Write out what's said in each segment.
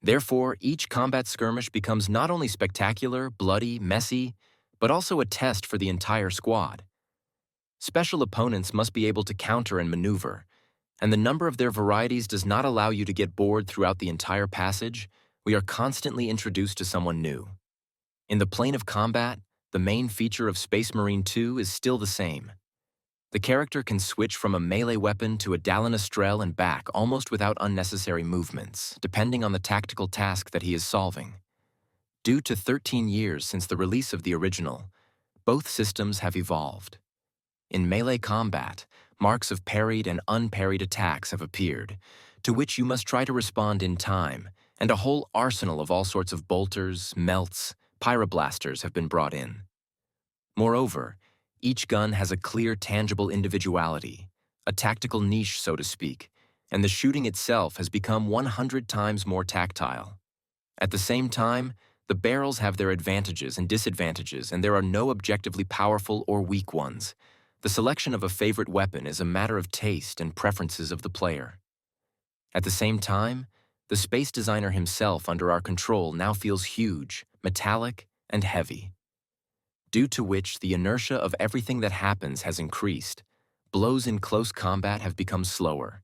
Therefore, each combat skirmish becomes not only spectacular, bloody, messy, but also a test for the entire squad. Special opponents must be able to counter and maneuver, and the number of their varieties does not allow you to get bored throughout the entire passage. We are constantly introduced to someone new. In the plane of combat, the main feature of Space Marine 2 is still the same. The character can switch from a melee weapon to a Dalinastrel and back almost without unnecessary movements, depending on the tactical task that he is solving. Due to 13 years since the release of the original, both systems have evolved. In melee combat, marks of parried and unparried attacks have appeared, to which you must try to respond in time, and a whole arsenal of all sorts of bolters, melts, pyroblasters have been brought in. Moreover, each gun has a clear, tangible individuality, a tactical niche, so to speak, and the shooting itself has become 100 times more tactile. At the same time, the barrels have their advantages and disadvantages, and there are no objectively powerful or weak ones. The selection of a favorite weapon is a matter of taste and preferences of the player. At the same time, the space designer himself under our control now feels huge, metallic, and heavy. Due to which the inertia of everything that happens has increased, blows in close combat have become slower.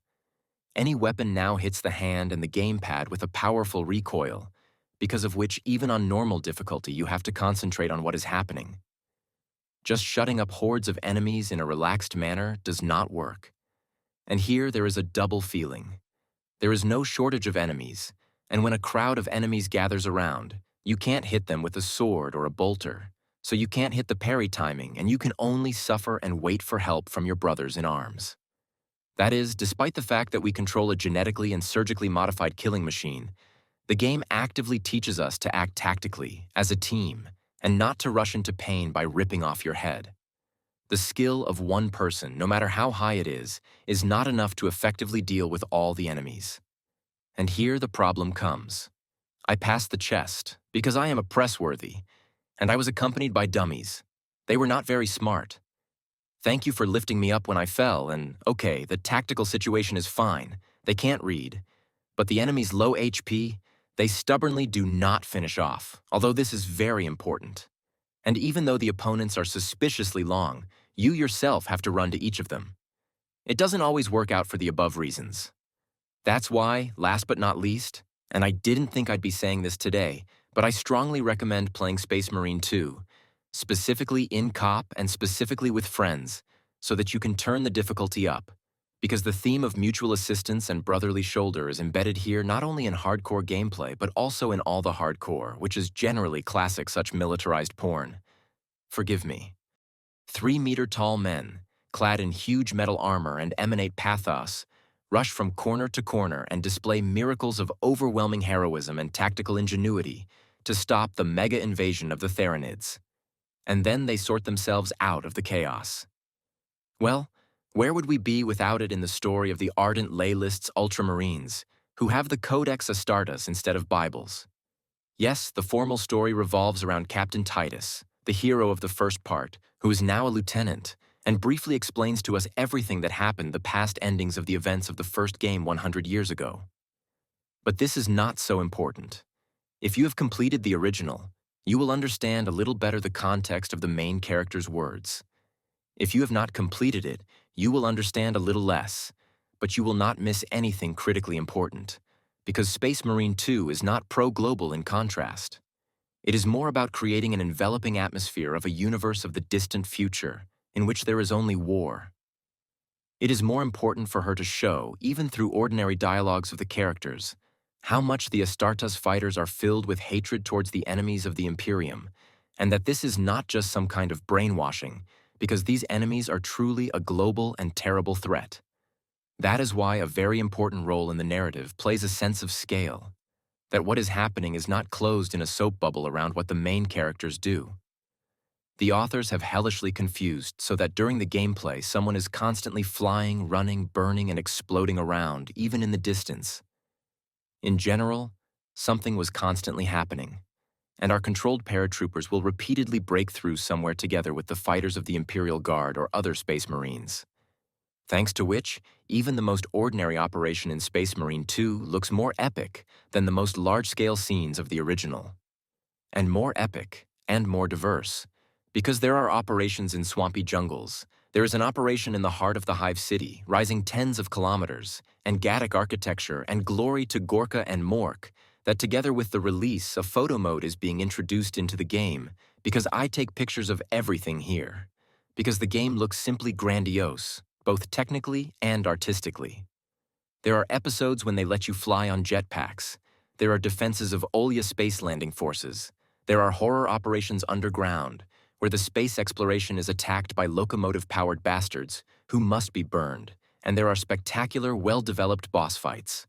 Any weapon now hits the hand and the gamepad with a powerful recoil, because of which even on normal difficulty you have to concentrate on what is happening. Just shutting up hordes of enemies in a relaxed manner does not work. And here there is a double feeling. There is no shortage of enemies, and when a crowd of enemies gathers around, you can't hit them with a sword or a bolter, so you can't hit the parry timing, and you can only suffer and wait for help from your brothers in arms. That is, despite the fact that we control a genetically and surgically modified killing machine, the game actively teaches us to act tactically, as a team, and not to rush into pain by ripping off your head. The skill of one person, no matter how high it is not enough to effectively deal with all the enemies. And here the problem comes. I passed the chest, because I am a press-worthy, and I was accompanied by dummies. They were not very smart. Thank you for lifting me up when I fell, and okay, the tactical situation is fine. They can't read. But the enemy's low HP, they stubbornly do not finish off, although this is very important. And even though the opponents are suspiciously long, you yourself have to run to each of them. It doesn't always work out for the above reasons. That's why, last but not least, and I didn't think I'd be saying this today, but I strongly recommend playing Space Marine 2, specifically in co-op and specifically with friends, so that you can turn the difficulty up, because the theme of mutual assistance and brotherly shoulder is embedded here not only in hardcore gameplay, but also in all the hardcore, which is generally classic such militarized porn. Forgive me. 3-meter-tall men, clad in huge metal armor and emanate pathos, rush from corner to corner and display miracles of overwhelming heroism and tactical ingenuity to stop the mega invasion of the Theranids. And then they sort themselves out of the chaos. Well, where would we be without it in the story of the ardent Leylists Ultramarines, who have the Codex Astartes instead of Bibles? Yes, the formal story revolves around Captain Titus, the hero of the first part, who is now a lieutenant, and briefly explains to us everything that happened the past endings of the events of the first game 100 years ago. But this is not so important. If you have completed the original, you will understand a little better the context of the main character's words. If you have not completed it, you will understand a little less, but you will not miss anything critically important, because Space Marine 2 is not pro-global in contrast. It is more about creating an enveloping atmosphere of a universe of the distant future, in which there is only war. It is more important for her to show, even through ordinary dialogues of the characters, how much the Astartes fighters are filled with hatred towards the enemies of the Imperium, and that this is not just some kind of brainwashing, because these enemies are truly a global and terrible threat. That is why a very important role in the narrative plays a sense of scale, that what is happening is not closed in a soap bubble around what the main characters do. The authors have hellishly confused so that during the gameplay someone is constantly flying, running, burning, and exploding around, even in the distance. In general, something was constantly happening, and our controlled paratroopers will repeatedly break through somewhere together with the fighters of the Imperial Guard or other Space Marines. thanks to which even the most ordinary operation in Space Marine 2 looks more epic than the most large-scale scenes of the original. And more epic and more diverse, because there are operations in swampy jungles. There is an operation in the heart of the Hive City, rising tens of kilometers, and Gaddic architecture and glory to Gorka and Mork, that together with the release, a photo mode is being introduced into the game, because I take pictures of everything here. Because the game looks simply grandiose, both technically and artistically. There are episodes when they let you fly on jetpacks. There are defenses of Olia space landing forces. There are horror operations underground, where the space exploration is attacked by locomotive-powered bastards who must be burned, and there are spectacular, well-developed boss fights.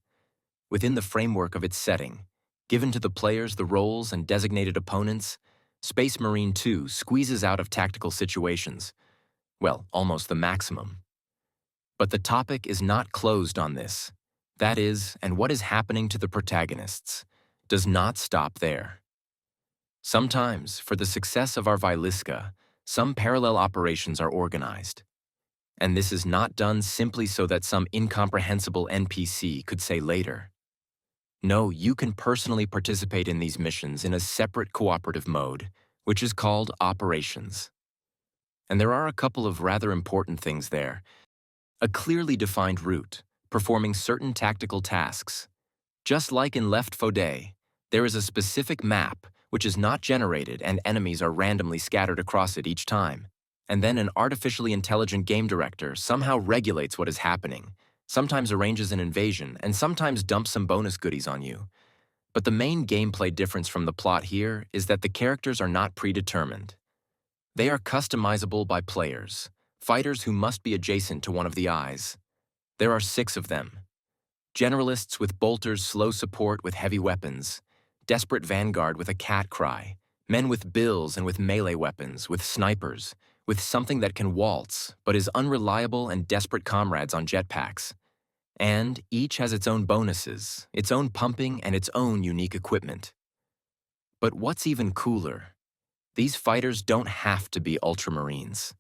Within the framework of its setting, given to the players the roles and designated opponents, Space Marine 2 squeezes out of tactical situations, well, almost the maximum. But the topic is not closed on this. That is, and what is happening to the protagonists does not stop there. Sometimes, for the success of our Vyliska, some parallel operations are organized. And this is not done simply so that some incomprehensible NPC could say later. No, you can personally participate in these missions in a separate cooperative mode, which is called Operations. And there are a couple of rather important things there. A clearly defined route, performing certain tactical tasks. Just like in Left 4 Dead, there is a specific map which is not generated and enemies are randomly scattered across it each time. And then an artificially intelligent game director somehow regulates what is happening, sometimes arranges an invasion, and sometimes dumps some bonus goodies on you. But the main gameplay difference from the plot here is that the characters are not predetermined. They are customizable by players, fighters who must be adjacent to one of the eyes. There are 6 of them. Generalists with bolters, slow support with heavy weapons, desperate vanguard with a cat cry, men with bills and with melee weapons, with snipers, with something that can waltz but is unreliable, and desperate comrades on jetpacks. And each has its own bonuses, its own pumping, and its own unique equipment. But what's even cooler? These fighters don't have to be Ultramarines.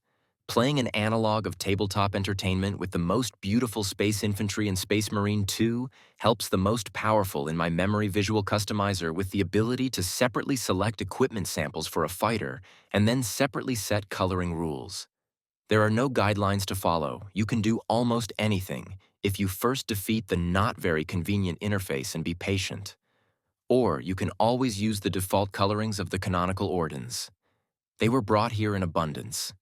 Playing an analog of tabletop entertainment with the most beautiful space infantry in Space Marine 2 helps the most powerful in my memory visual customizer with the ability to separately select equipment samples for a fighter and then separately set coloring rules. There are no guidelines to follow. You can do almost anything if you first defeat the not very convenient interface and be patient. Or you can always use the default colorings of the canonical ordens. They were brought here in abundance.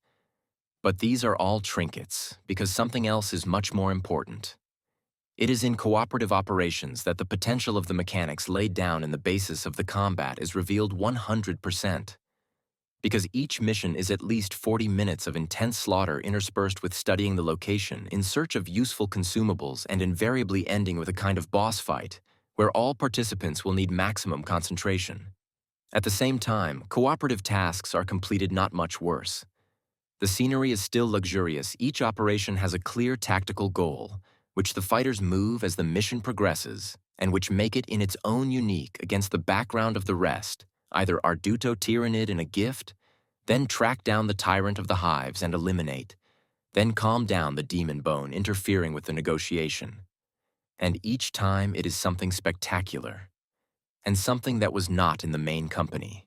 But these are all trinkets, because something else is much more important. It is in cooperative operations that the potential of the mechanics laid down in the basis of the combat is revealed 100%. Because each mission is at least 40 minutes of intense slaughter interspersed with studying the location in search of useful consumables and invariably ending with a kind of boss fight, where all participants will need maximum concentration. At the same time, cooperative tasks are completed not much worse. The scenery is still luxurious. Each operation has a clear tactical goal, which the fighters move as the mission progresses, and which make it in its own unique against the background of the rest, either Arduto Tyrannid in a gift, then track down the tyrant of the hives and eliminate, then calm down the demon bone interfering with the negotiation. And each time it is something spectacular, and something that was not in the main company.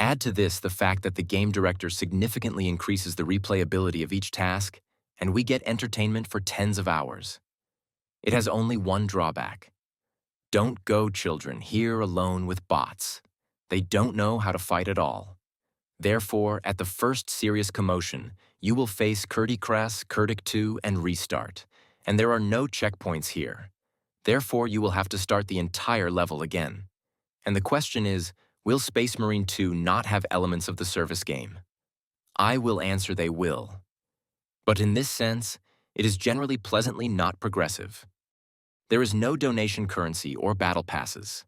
Add to this the fact that the game director significantly increases the replayability of each task, and we get entertainment for tens of hours. It has only one drawback. Don't go, children, here alone with bots. They don't know how to fight at all. Therefore, at the first serious commotion, you will face Kurtikras, Kurtik 2, and restart, and there are no checkpoints here. Therefore, you will have to start the entire level again. And the question is, will Space Marine 2 not have elements of the service game? I will answer they will. But in this sense, it is generally pleasantly not progressive. There is no donation currency or battle passes.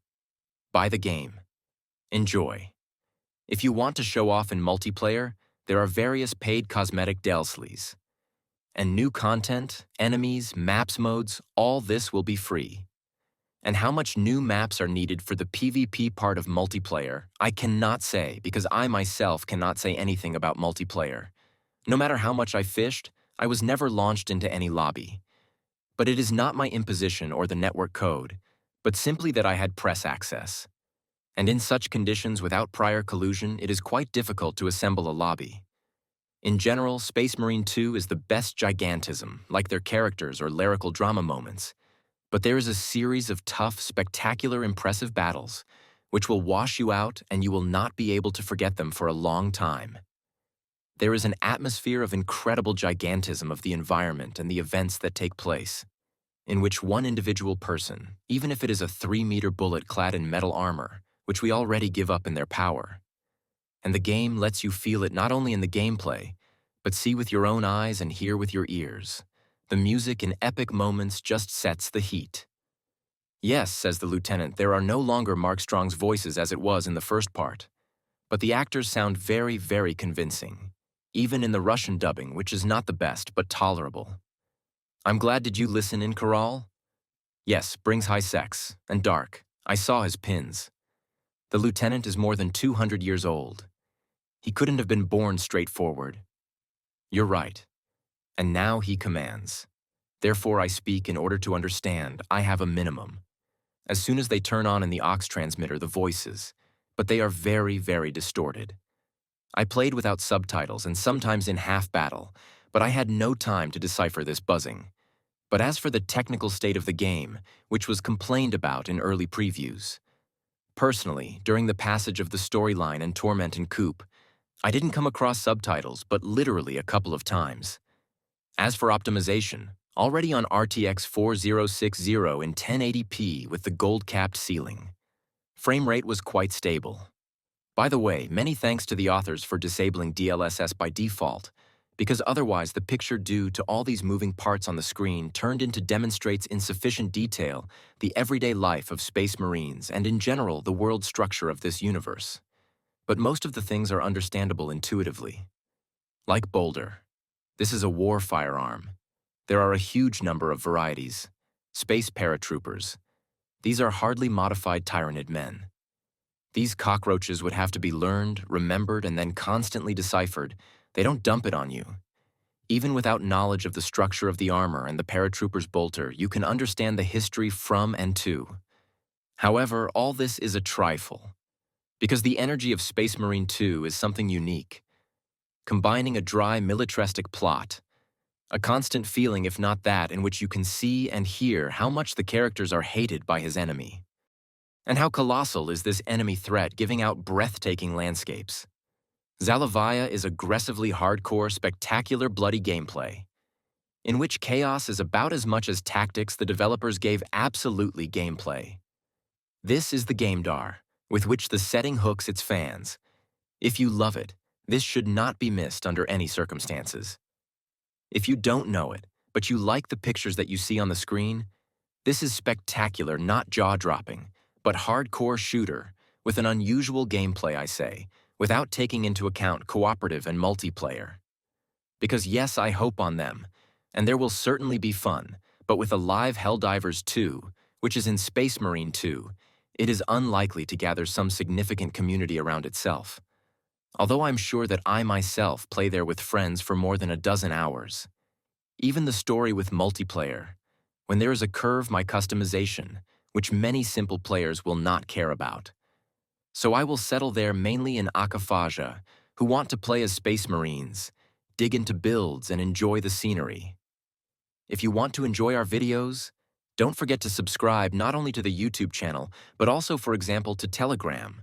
Buy the game. Enjoy. If you want to show off in multiplayer, there are various paid cosmetic DLCs. And new content, enemies, maps modes, all this will be free. And how much new maps are needed for the PvP part of multiplayer, I cannot say because I myself cannot say anything about multiplayer. No matter how much I fished, I was never launched into any lobby. But it is not my imposition or the network code, but simply that I had press access. And in such conditions without prior collusion, it is quite difficult to assemble a lobby. In general, Space Marine 2 is the best gigantism, like their characters or lyrical drama moments. But there is a series of tough, spectacular, impressive battles, which will wash you out and you will not be able to forget them for a long time. There is an atmosphere of incredible gigantism of the environment and the events that take place, in which one individual person, even if it is a 3-meter bullet clad in metal armor, which we already give up in their power. And the game lets you feel it not only in the gameplay, but see with your own eyes and hear with your ears. The music in epic moments just sets the heat. Yes, says the lieutenant, there are no longer Mark Strong's voices as it was in the first part. But the actors sound very, very convincing, even in the Russian dubbing, which is not the best, but tolerable. I'm glad. Did you listen in, Corral? Yes, brings high sex, and dark. I saw his pins. The lieutenant is more than 200 years old. He couldn't have been born straightforward. You're right. And now he commands. Therefore I speak in order to understand. I have a minimum. As soon as they turn on in the aux transmitter the voices, but they are very, very distorted. I played without subtitles and sometimes in half battle, but I had no time to decipher this buzzing. But as for the technical state of the game, which was complained about in early previews, personally, during the passage of the storyline and Torment and Coop, I didn't come across subtitles, but literally a couple of times. As for optimization, already on RTX 4060 in 1080p with the gold-capped ceiling. Frame rate was quite stable. By the way, many thanks to the authors for disabling DLSS by default, because otherwise the picture due to all these moving parts on the screen turned into demonstrates in sufficient detail the everyday life of Space Marines and in general the world structure of this universe. But most of the things are understandable intuitively. Like Boulder. This is a war firearm. There are a huge number of varieties. Space paratroopers. These are hardly modified Tyranid men. These cockroaches would have to be learned, remembered, and then constantly deciphered. They don't dump it on you. Even without knowledge of the structure of the armor and the paratrooper's bolter, you can understand the history from and to. However, all this is a trifle, because the energy of Space Marine 2 is something unique, combining a dry militaristic plot, a constant feeling, if not that, in which you can see and hear how much the characters are hated by his enemy. And how colossal is this enemy threat, giving out breathtaking landscapes. Zalavaya is aggressively hardcore, spectacular, bloody gameplay, in which chaos is about as much as tactics. The developers gave absolutely gameplay. This is the GameDar, with which the setting hooks its fans. If you love it, this should not be missed under any circumstances. If you don't know it, but you like the pictures that you see on the screen, this is spectacular, not jaw-dropping, but hardcore shooter, with an unusual gameplay, I say, without taking into account cooperative and multiplayer. Because yes, I hope on them, and there will certainly be fun, but with a live Helldivers 2, which is in Space Marine 2, it is unlikely to gather some significant community around itself. Although I'm sure that I myself play there with friends for more than a dozen hours. Even the story with multiplayer, when there is a curve, my customization, which many simple players will not care about. So I will settle there mainly in Akaphaja, who want to play as Space Marines, dig into builds, and enjoy the scenery. If you want to enjoy our videos, don't forget to subscribe not only to the YouTube channel, but also, for example, to Telegram,